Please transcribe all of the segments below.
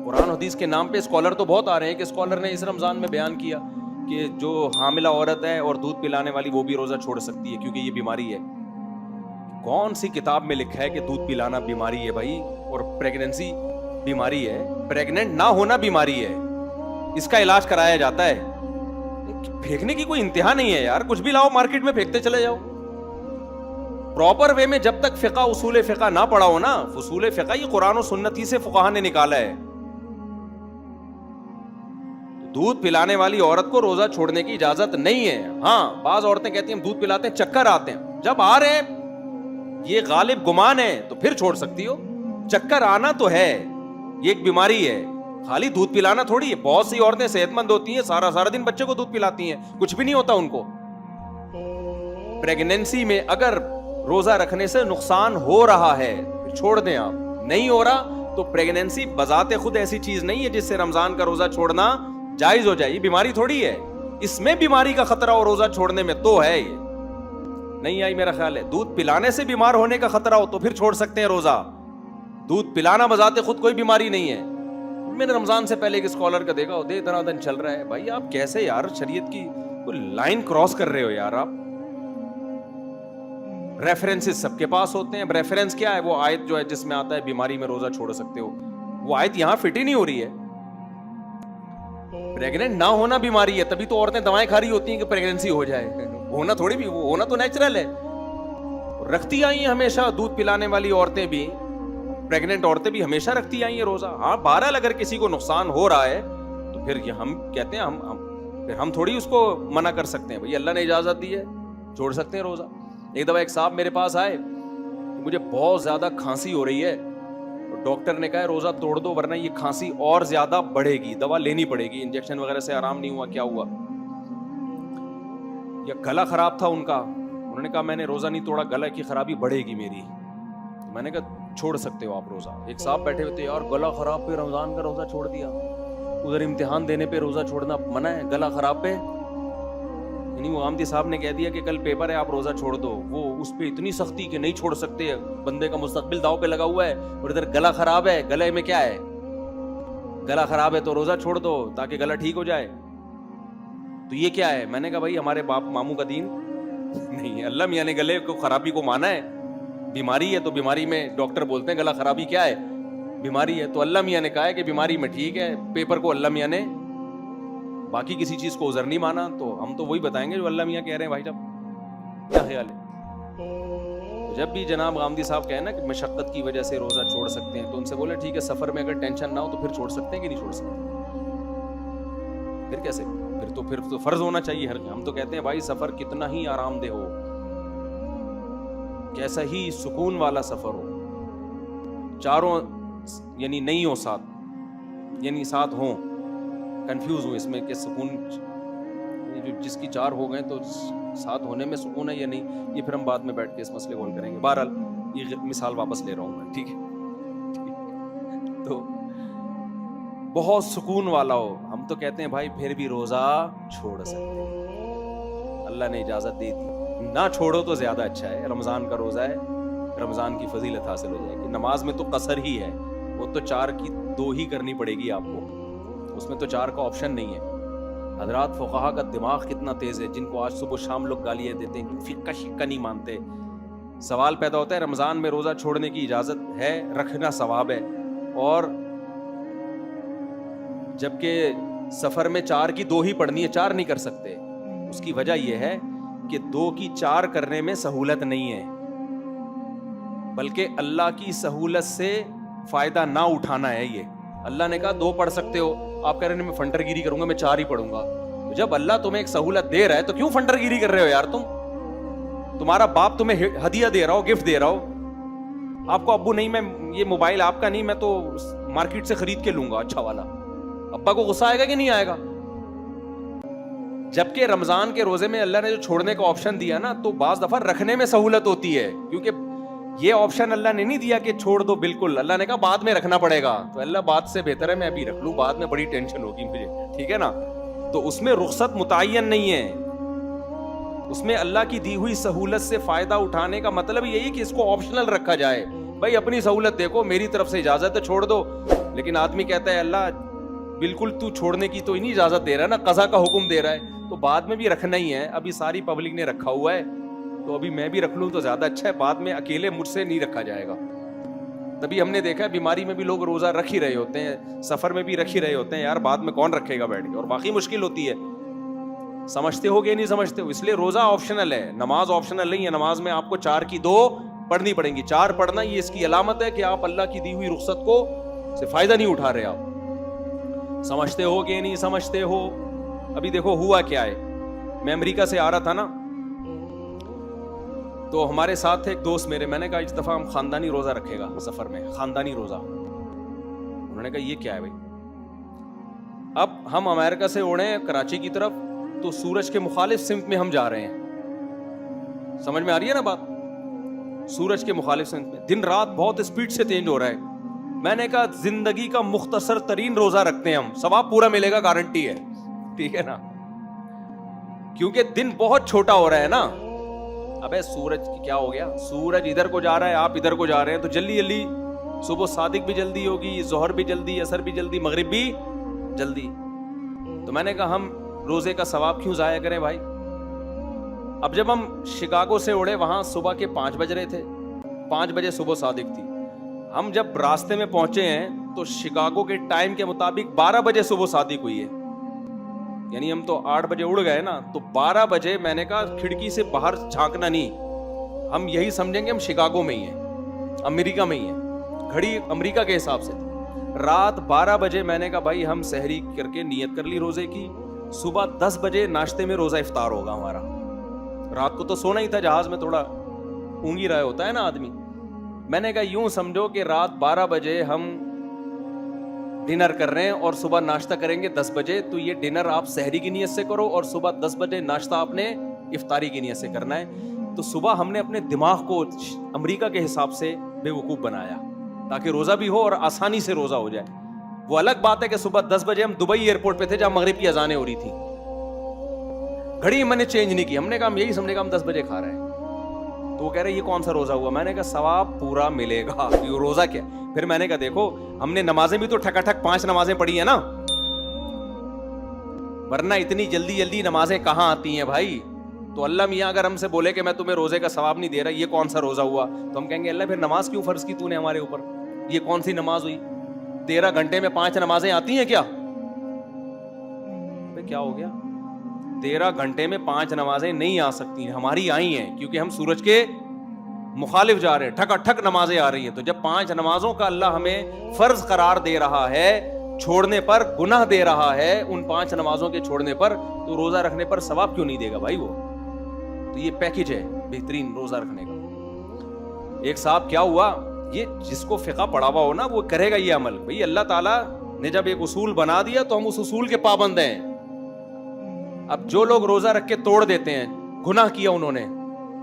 قرآن حدیث کے نام پہ اسکالر تو بہت آ رہے ہیں کہ اسکالر نے اس رمضان میں بیان کیا کہ جو حاملہ عورت ہے اور دودھ پلانے والی وہ بھی روزہ چھوڑ سکتی ہے کیونکہ یہ بیماری ہے. کون سی کتاب میں لکھا ہے کہ دودھ پلانا بیماری ہے بھائی؟ اور پریگننسی بیماری ہے؟ پریگننٹ نہ ہونا بیماری ہے, اس کا علاج کرایا جاتا ہے. پھینکنے کی کوئی انتہا نہیں ہے یار, کچھ بھی لاؤ مارکیٹ میں پھینکتے چلے جاؤ. پراپر وے میں جب تک فقہ اصول فقہ نہ پڑھا ہو نا, اصول فقہ یہ قرآن و سنت ہی سے فقہا نے نکالا ہے. دودھ پلانے والی عورت کو روزہ چھوڑنے کی اجازت نہیں ہے. ہاں بعض عورتیں کہتی ہیں ہم دودھ پلاتے ہیں چکر آتے ہیں, جب آ رہے ہیں یہ غالب گمان ہے تو پھر چھوڑ سکتی ہو. چکر آنا تو ہے, یہ ایک بیماری ہے, خالی دودھ پلانا تھوڑی ہے. بہت سی عورتیں صحت مند ہوتی ہیں, سارا دن بچے کو دودھ پلاتی ہیں, کچھ بھی نہیں ہوتا ان کو. پریگنینسی میں اگر روزہ رکھنے سے نقصان ہو رہا ہے چھوڑ دیں آپ, نہیں ہو رہا تو پریگنینسی بذات خود ایسی چیز نہیں ہے جس سے رمضان کا روزہ چھوڑنا جائز ہو جائے. یہ بیماری تھوڑی ہے, اس میں بیماری کا خطرہ اور روزہ چھوڑنے میں تو ہے. یہ نہیں آئی میرا خیال ہے. دودھ پلانے سے بیمار ہونے کا خطرہ ہو تو پھر چھوڑ سکتے ہیں روزہ. دودھ پلانا بذات خود کوئی بیماری نہیں ہے. میں نے رمضان سے پہلے ایک اسکالر کا دیکھا, دے دن چل رہا ہے. بھائی آپ کیسے یار شریعت کی کوئی لائن کراس کر رہے ہو یار آپ. ریفرنسز سب کے پاس ہوتے ہیں. ریفرنس کیا ہے؟ وہ آیت جو ہے جس میں آتا ہے بیماری میں روزہ چھوڑ سکتے ہو, وہ آیت یہاں فٹ ہی نہیں ہو رہی ہے. پریگننٹ نہ ہونا بیماری ہے, تبھی تو عورتیں دوائیں کھا رہی ہوتی ہیں کہ پریگننسی ہو جائے. ہونا تھوڑی بھی, وہ ہونا تو نیچرل ہے. رکھتی آئی ہیں ہمیشہ دودھ پلانے والی عورتیں بھی, پریگننٹ عورتیں بھی ہمیشہ رکھتی آئی ہیں روزہ. ہاں بہرحال اگر کسی کو نقصان ہو رہا ہے تو پھر یہ ہم کہتے ہیں ہم تھوڑی اس کو منع کر سکتے ہیں. بھائی اللہ نے اجازت دی ہے, چھوڑ سکتے ہیں روزہ. ایک دفعہ ایک صاحب میرے پاس آئے, مجھے بہت زیادہ کھانسی ہو رہی ہے, ڈاکٹر نے کہا ہے روزہ توڑ دو ورنہ یہ کھانسی اور زیادہ بڑھے گی, دوا لینی پڑے گی. انجیکشن وغیرہ سے آرام نہیں ہوا, کیا ہوا, یا گلا خراب تھا ان کا. انہوں نے کہا میں نے روزہ نہیں توڑا, گلا کی خرابی بڑھے گی میری. میں نے کہا چھوڑ سکتے ہو آپ روزہ. ایک صاحب بیٹھے ہوئے تھے, یار گلا خراب پہ رمضان کا روزہ چھوڑ دیا, ادھر امتحان دینے پہ روزہ چھوڑنا منع ہے, گلا خراب پہ. یعنی وہ آمدی صاحب نے کہہ دیا کہ کل پیپر ہے آپ روزہ چھوڑ دو. وہ اس پہ اتنی سختی کہ نہیں چھوڑ سکتے, بندے کا مستقبل داؤ پہ لگا ہوا ہے, اور ادھر گلا خراب ہے. گلے میں کیا ہے, گلا خراب ہے تو روزہ چھوڑ دو تاکہ گلا ٹھیک ہو جائے. تو یہ کیا ہے؟ میں نے کہا بھائی ہمارے باپ ماموں کا دین نہیں ہے. اللہ میاں نے گلے کو خرابی کو مانا ہے. بیماری ہے تو بیماری میں ڈاکٹر بولتے ہیں گلا خرابی کیا ہے, بیماری ہے. تو اللہ میاں نے کہا ہے کہ بیماری میں ٹھیک ہے, پیپر کو اللہ میاں نے, باقی کسی چیز کو عذر نہیں مانا. تو ہم تو وہی بتائیں گے جو اللہ میاں کہہ رہے ہیں. بھائی صاحب کیا خیال ہے؟ جب بھی جناب غامدی صاحب کہیں نا کہ مشقت کی وجہ سے روزہ چھوڑ سکتے ہیں تو ان سے بولے ٹھیک ہے, سفر میں اگر ٹینشن نہ ہو تو پھر چھوڑ سکتے ہیں کہ نہیں چھوڑ سکتے؟ پھر کیسے, پھر تو فرض ہونا چاہیے. ہم تو کہتے ہیں بھائی سفر کتنا ہی آرام دہ ہو, کیسا ہی سکون والا سفر ہو, چاروں یعنی نہیں ہو ساتھ, یعنی ساتھ ہوں, کنفیوز ہوں اس میں کہ سکون جس کی چار ہو گئے تو ساتھ ہونے میں سکون ہے یا نہیں, یہ پھر ہم بعد میں بیٹھ کے اس مسئلے کو حل کریں گے. بہرحال یہ مثال واپس لے رہا ہوں میں, ٹھیک ہے. تو بہت سکون والا ہو, ہم تو کہتے ہیں بھائی پھر بھی روزہ چھوڑ سکتے ہیں, اللہ نے اجازت دے دی. نہ چھوڑو تو زیادہ اچھا ہے. رمضان کا روزہ ہے, رمضان کی فضیلت حاصل ہو جائے گی. نماز میں تو قصر ہی ہے, وہ تو 4 کی 2 ہی کرنی پڑے گی آپ کو, اس میں تو 4 کا آپشن نہیں ہے. حضرات فقہا کا دماغ کتنا تیز ہے, جن کو آج صبح شام لوگ گالیاں دیتے ہیں, فقہ شکہ نہیں مانتے. سوال پیدا ہوتا ہے رمضان میں روزہ چھوڑنے کی اجازت ہے, رکھنا ثواب ہے, اور جبکہ سفر میں 4 کی 2 ہی پڑھنی ہے, 4 نہیں کر سکتے. اس کی وجہ یہ ہے کہ 2 کی 4 کرنے میں سہولت نہیں ہے, بلکہ اللہ کی سہولت سے فائدہ نہ اٹھانا ہے. یہ اللہ نے کہا 2 پڑھ سکتے ہو, آپ کہہ رہے ہیں میں فنٹر گیری کروں گا, میں 4 ہی پڑھوں گا. جب اللہ تمہیں ایک سہولت دے رہا ہے تو کیوں فنٹر گیری کر رہے ہو یار تم؟ تمہارا باپ تمہیں ہدیہ دے رہا ہو, گفٹ دے رہا ہو, آپ کو ابو نہیں میں یہ موبائل آپ کا نہیں, میں تو مارکیٹ سے خرید کے لوں گا اچھا والا, ابا کو غصہ آئے گا کہ نہیں آئے گا؟ جبکہ رمضان کے روزے میں اللہ نے جو چھوڑنے کا آپشن دیا نا, تو بعض دفعہ رکھنے میں سہولت ہوتی ہے, کیونکہ یہ آپشن اللہ نے نہیں دیا کہ چھوڑ دو بالکل. اللہ نے کہا بعد میں رکھنا پڑے گا, تو اللہ بات سے بہتر ہے میں ابھی رکھ لوں, بعد میں بڑی ٹینشن ہوگی مجھے, ٹھیک ہے نا. تو اس میں رخصت متعین نہیں ہے, اس میں اللہ کی دی ہوئی سہولت سے فائدہ اٹھانے کا مطلب یہی کہ اس کو آپشنل رکھا جائے. بھائی اپنی سہولت دیکھو, میری طرف سے اجازت ہے چھوڑ دو, لیکن آدمی کہتا ہے اللہ بالکل تو چھوڑنے کی تو ہی نہیں اجازت دے رہا ہے نا, قضا کا حکم دے رہا ہے, تو بعد میں بھی رکھنا ہی ہے. ابھی ساری پبلک نے رکھا ہوا ہے تو ابھی میں بھی رکھ لوں تو زیادہ اچھا ہے, بعد میں اکیلے مجھ سے نہیں رکھا جائے گا. تبھی ہم نے دیکھا ہے بیماری میں بھی لوگ روزہ رکھ ہی رہے ہوتے ہیں, سفر میں بھی رکھ ہی رہے ہوتے ہیں, یار بعد میں کون رکھے گا بیٹھ کے, اور باقی مشکل ہوتی ہے. سمجھتے ہو کہ نہیں سمجھتے ہو؟ اس لیے روزہ آپشنل ہے, نماز آپشنل نہیں ہے. نماز میں آپ کو 4 کی 2 پڑھنی پڑیں گی. 4 پڑھنا یہ اس کی علامت ہے کہ آپ اللہ کی دی ہوئی رخصت کو سے فائدہ نہیں اٹھا رہے. آپ سمجھتے ہو کہ نہیں سمجھتے ہو؟ ابھی دیکھو ہوا کیا ہے, میں امریکہ سے آ رہا تھا نا, تو ہمارے ساتھ تھے ایک دوست میرے, میں نے کہا اس دفعہ ہم خاندانی روزہ رکھے گا سفر میں, خاندانی روزہ. انہوں نے کہا یہ کیا ہے بھائی؟ اب ہم امریکہ سے اڑے ہیں کراچی کی طرف, تو سورج کے مخالف سمت میں ہم جا رہے ہیں. سمجھ میں آ رہی ہے نا بات؟ سورج کے مخالف سمت میں. دن رات بہت اسپیڈ سے چینج ہو رہا ہے. میں نے کہا زندگی کا مختصر ترین روزہ رکھتے ہیں ہم, ثواب پورا ملے گا, گارنٹی ہے, ٹھیک ہے نا, کیونکہ دن بہت چھوٹا ہو رہا ہے نا. ابے سورج کیا ہو گیا, سورج ادھر کو جا رہا ہے, آپ ادھر کو جا رہے ہیں, تو جلدی جلدی صبح صادق بھی جلدی ہوگی, ظہر بھی جلدی, عصر بھی جلدی, مغرب بھی جلدی. تو میں نے کہا ہم روزے کا ثواب کیوں ضائع کریں بھائی. اب جب ہم شکاگو سے اڑے, وہاں صبح کے 5 بج رہے تھے, 5 بجے صبح صادق تھی. ہم جب راستے میں پہنچے ہیں تو شکاگو کے ٹائم کے مطابق 12 بجے صبح صادق ہوئی ہے. یعنی ہم تو 8 بجے اڑ گئے نا, تو 12 بجے میں نے کہا کھڑکی سے باہر جھانکنا نہیں, ہم یہی سمجھیں گے ہم شکاگو میں ہی ہیں, امریکہ میں ہی ہیں, گھڑی امریکہ کے حساب سے. رات 12 بجے میں نے کہا بھائی ہم سحری کر کے نیت کر لی روزے کی, صبح 10 بجے ناشتے میں روزہ افطار ہوگا ہمارا. رات کو تو سونا ہی تھا, جہاز میں تھوڑا اونگ ہی رہا ہوتا ہے نا آدمی. میں نے کہا یوں سمجھو کہ رات 12 بجے ہم ڈنر کر رہے ہیں اور صبح ناشتہ کریں گے 10 بجے, تو یہ ڈنر آپ سحری کی نیت سے کرو اور صبح 10 بجے ناشتہ آپ نے افطاری کی نیت سے کرنا ہے. تو صبح ہم نے اپنے دماغ کو امریکہ کے حساب سے بے وقوف بنایا تاکہ روزہ بھی ہو اور آسانی سے روزہ ہو جائے. وہ الگ بات ہے کہ صبح 10 بجے ہم دبئی ایئرپورٹ پہ تھے جہاں مغرب کی اذانیں ہو رہی تھی, گھڑی میں نے چینج نہیں کی. ہم نے کہا ہم یہی سمجھے گا ہم 10 بجے کھا رہے ہیں. تو وہ کہہ رہے یہ کون سا روزہ ہوا؟ میں نے کہا ثواب پورا ملے گا. یہ روزہ کیا؟ پھر میں نے کہا دیکھو ہم نے نمازیں بھی تو ٹھکا ٹھک 5 نمازیں پڑھی ہیں نا, ورنہ اتنی جلدی جلدی نمازیں کہاں آتی ہیں بھائی. تو اللہ میاں اگر ہم سے بولے کہ میں تمہیں روزے کا ثواب نہیں دے رہا, یہ کون سا روزہ ہوا, تو ہم کہیں گے اللہ پھر نماز کیوں فرض کی تو نے ہمارے اوپر, یہ کون سی نماز ہوئی؟ 13 گھنٹے میں 5 نمازیں آتی ہیں کیا؟ کیا ہو گیا؟ 13 گھنٹے میں 5 نمازیں نہیں آ سکتی, ہماری آئی ہیں کیونکہ ہم سورج کے مخالف جا رہے ہیں, ٹھک ٹھک نمازیں آ رہی ہیں. تو جب 5 نمازوں کا اللہ ہمیں فرض قرار دے رہا ہے, چھوڑنے پر گناہ دے رہا ہے ان 5 نمازوں کے چھوڑنے پر, تو روزہ رکھنے پر ثواب کیوں نہیں دے گا بھائی وہ؟ تو یہ پیکج ہے بہترین روزہ رکھنے کا. ایک صاحب کیا ہوا, یہ جس کو فقہ پڑھا ہوا ہو نا وہ کرے گا یہ عمل. بھئی اللہ تعالیٰ نے جب ایک اصول بنا دیا تو ہم اس اصول کے پابند ہیں. اب جو لوگ روزہ رکھ کے توڑ دیتے ہیں, گناہ کیا انہوں نے.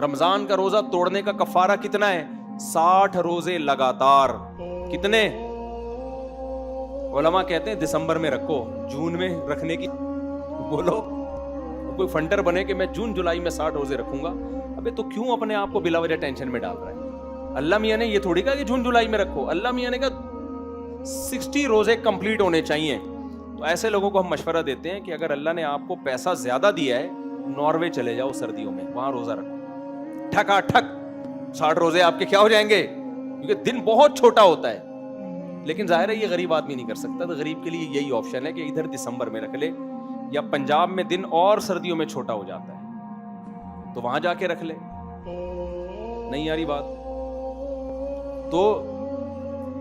رمضان کا روزہ توڑنے کا کفارہ کتنا ہے؟ 60 روزے لگاتار. کتنے؟ علماء کہتے ہیں دسمبر میں رکھو, جون میں رکھنے کی بولو. کوئی فنڈر بنے کہ میں جون جولائی میں 60 روزے رکھوں گا, ابے تو کیوں اپنے آپ کو بلا وجہ ٹینشن میں ڈال رہا ہے؟ اللہ میاں نے یہ تھوڑی کہا کہ جون جولائی میں رکھو, اللہ میاں نے کہا 60 روزے کمپلیٹ ہونے چاہیے. تو ایسے لوگوں کو ہم مشورہ دیتے ہیں کہ اگر اللہ نے آپ کو پیسہ زیادہ دیا ہے, ناروے چلے جاؤ سردیوں میں, وہاں روزہ رکھو, ٹھکا ٹھک 60 روزے آپ کے کیا ہو جائیں گے, کیونکہ دن بہت چھوٹا ہوتا ہے. لیکن ظاہر ہے یہ غریب آدمی نہیں کر سکتا, تو غریب کے لیے یہی آپشن ہے کہ ادھر دسمبر میں رکھ لے, یا پنجاب میں دن اور سردیوں میں چھوٹا ہو جاتا ہے تو وہاں جا کے رکھ لے. نہیں آ رہی بات؟ تو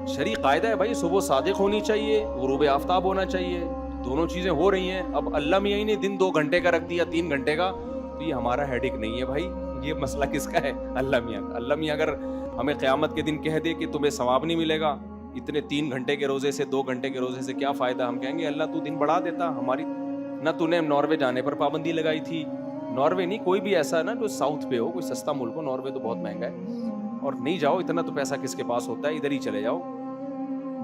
شرعی قاعدہ ہے بھائی, صبح صادق ہونی چاہیے, غروب آفتاب ہونا چاہیے, دونوں چیزیں ہو رہی ہیں. اب اللہ میاں نے دن 2 گھنٹے کا رکھ دیا, 3 گھنٹے کا, تو یہ ہمارا ہیڈک نہیں ہے بھائی, یہ مسئلہ کس کا ہے؟ اللہ میاں کا. اللہ میاں اگر ہمیں قیامت کے دن کہہ دے کہ تمہیں ثواب نہیں ملے گا اتنے 3 گھنٹے کے روزے سے, 2 گھنٹے کے روزے سے کیا فائدہ, ہم کہیں گے اللہ تو دن بڑھا دیتا ہماری. نہ تو نے ناروے جانے پر پابندی لگائی تھی, ناروے نہیں کوئی بھی ایسا نا جو ساؤتھ پہ ہو, کوئی سستا ملک ہو, ناروے تو بہت مہنگا ہے, اور نہیں جاؤ, اتنا تو پیسہ کس کے پاس ہوتا ہے, ادھر ہی چلے جاؤ,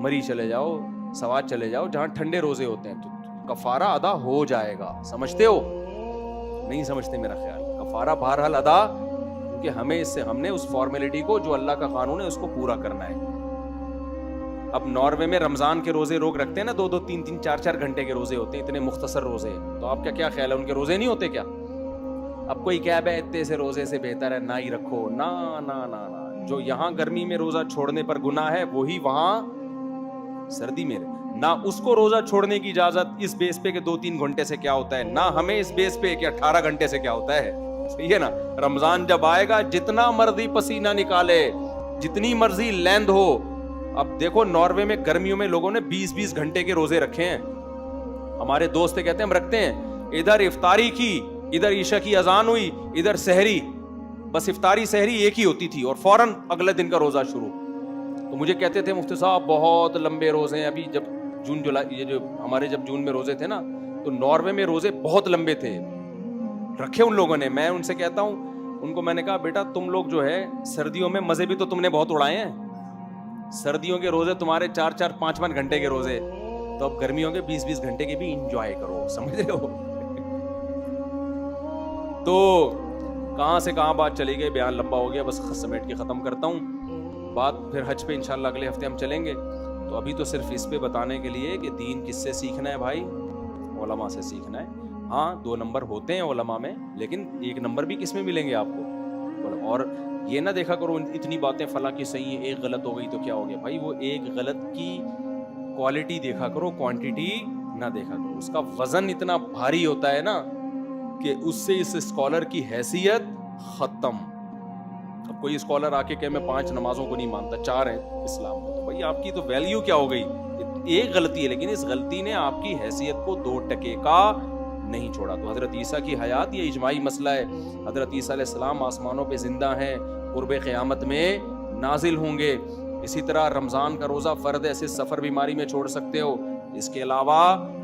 مری چلے جاؤ, سوات چلے جاؤ, جہاں ٹھنڈے روزے ہوتے ہیں, تو کفارہ ادا ہو جائے گا. سمجھتے ہو؟ نہیں سمجھتے میرا خیال. کفارہ بہرحال ادا, کیونکہ ہمیں اس سے, ہم نے اس فارمیلٹی کو جو اللہ کا قانون ہے اس کو پورا کرنا ہے. اب ناروے میں رمضان کے روزے روک رکھتے ہیں نا, 2-2, 3-3, 4-4 گھنٹے کے روزے ہوتے ہیں, اتنے مختصر روزے. تو آپ کا کیا خیال ہے, ان کے روزے نہیں ہوتے کیا؟ اب کوئی کہہ بے اتنے سے روزے سے بہتر ہے نہ ہی رکھو. نا نا نا نا, جو یہاں گرمی میں روزہ چھوڑنے پر گناہ ہے وہی وہاں سردی میں نہ اس کو روزہ چھوڑنے کی اجازت اس بیس پہ کہ 2-3 گھنٹے سے کیا ہوتا ہے, نہ ہمیں اس بیس پہ کہ 18 گھنٹے سے کیا ہوتا ہے. صحیح ہے نا. رمضان جب آئے گا جتنا مرضی پسینہ نکالے, جتنی مرضی لیند ہو. اب دیکھو ناروے میں گرمیوں میں لوگوں نے 20-20 گھنٹے کے روزے رکھے ہیں. ہمارے دوست کہتے ہیں ہم رکھتے ہیں, ادھر افطاری کی, ادھر عشاء کی اذان ہوئی, ادھر سحری, بس افطاری سحری ایک ہی ہوتی تھی اور فوراً اگلے دن کا روزہ شروع. تو مجھے کہتے تھے مفتی صاحب بہت لمبے روزے ہیں. ابھی جب جون جولائی, یہ جو ہمارے جب جون میں روزے تھے نا, تو ناروے میں روزے بہت لمبے تھے رکھے ان لوگوں نے. میں ان سے کہتا ہوں, ان کو میں نے کہا بیٹا تم لوگ جو ہے سردیوں میں مزے بھی تو تم نے بہت اڑائے ہیں. سردیوں کے روزے تمہارے 4-4, 5-5 گھنٹے کے روزے, تو اب گرمیوں کے 20-20 گھنٹے کے بھی انجوائے کرو. سمجھ رہے ہو؟ تو کہاں سے کہاں بات چلی گئی, بیان لمبا ہو گیا, بس سمیٹ کے ختم کرتا ہوں بات. پھر حج پہ انشاءاللہ اگلے ہفتے ہم چلیں گے. تو ابھی تو صرف اس پہ بتانے کے لیے کہ دین کس سے سیکھنا ہے بھائی, علماء سے سیکھنا ہے. ہاں 2 نمبر ہوتے ہیں علماء میں, لیکن 1 نمبر بھی کس میں ملیں گے آپ کو. اور یہ نہ دیکھا کرو اتنی باتیں فلاں کی صحیح ہیں, ایک غلط ہو گئی تو کیا ہو گیا. بھائی وہ ایک غلط کی کوالٹی دیکھا کرو, کوانٹیٹی نہ دیکھا کرو. اس کا وزن اتنا بھاری ہوتا ہے نا کہ اس سے اس اسکالر کی حیثیت ختم. اب کوئی اسکالر آ کے کہ میں 5 نمازوں کو نہیں مانتا, 4 ہیں اسلام میں, تو بھائی آپ کی تو ویلیو کیا ہو گئی. ایک غلطی ہے لیکن اس غلطی نے آپ کی حیثیت کو 2 ٹکے کا نہیں چھوڑا. تو حضرت عیسیٰ کی حیات یہ اجماعی مسئلہ ہے. حضرت عیسیٰ علیہ السلام آسمانوں پہ زندہ ہیں, قرب قیامت میں نازل ہوں گے. اسی طرح رمضان کا روزہ فرض ہے, صرف سفر بیماری میں چھوڑ سکتے ہو, اس کے علاوہ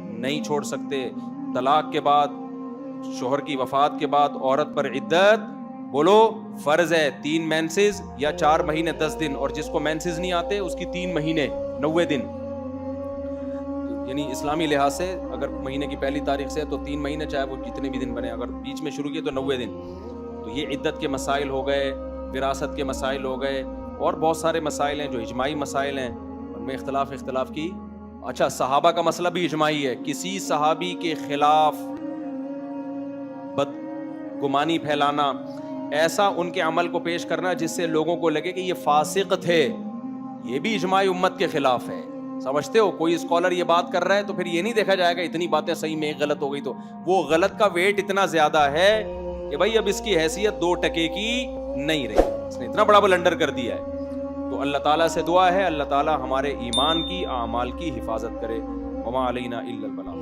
نہیں چھوڑ سکتے. طلاق کے بعد, شوہر کی وفات کے بعد عورت پر عدت بولو فرض ہے 3 مینسز یا 4 مہینے 10 دن, اور جس کو مینسز نہیں آتے اس کی 3 مہینے 90 دن. یعنی اسلامی لحاظ سے اگر مہینے کی پہلی تاریخ سے ہے تو 3 مہینے, چاہے وہ جتنے بھی دن بنے, اگر بیچ میں شروع کیے تو 90 دن. تو یہ عدت کے مسائل ہو گئے, وراثت کے مسائل ہو گئے, اور بہت سارے مسائل ہیں جو اجماعی مسائل ہیں, ان میں اختلاف کی. اچھا صحابہ کا مسئلہ بھی اجماعی ہے. کسی صحابی کے خلاف بدگمانی پھیلانا, ایسا ان کے عمل کو پیش کرنا جس سے لوگوں کو لگے کہ یہ فاسق تھے, یہ بھی اجماعی امت کے خلاف ہے. سمجھتے ہو؟ کوئی اسکالر یہ بات کر رہا ہے تو پھر یہ نہیں دیکھا جائے گا اتنی باتیں صحیح میں ایک غلط ہو گئی, تو وہ غلط کا ویٹ اتنا زیادہ ہے کہ بھائی اب اس کی حیثیت 2 ٹکے کی نہیں رہی, اس نے اتنا بڑا بلنڈر کر دیا ہے. تو اللہ تعالیٰ سے دعا ہے اللہ تعالیٰ ہمارے ایمان کی, اعمال کی حفاظت کرے. وما علینا الا البلاغ.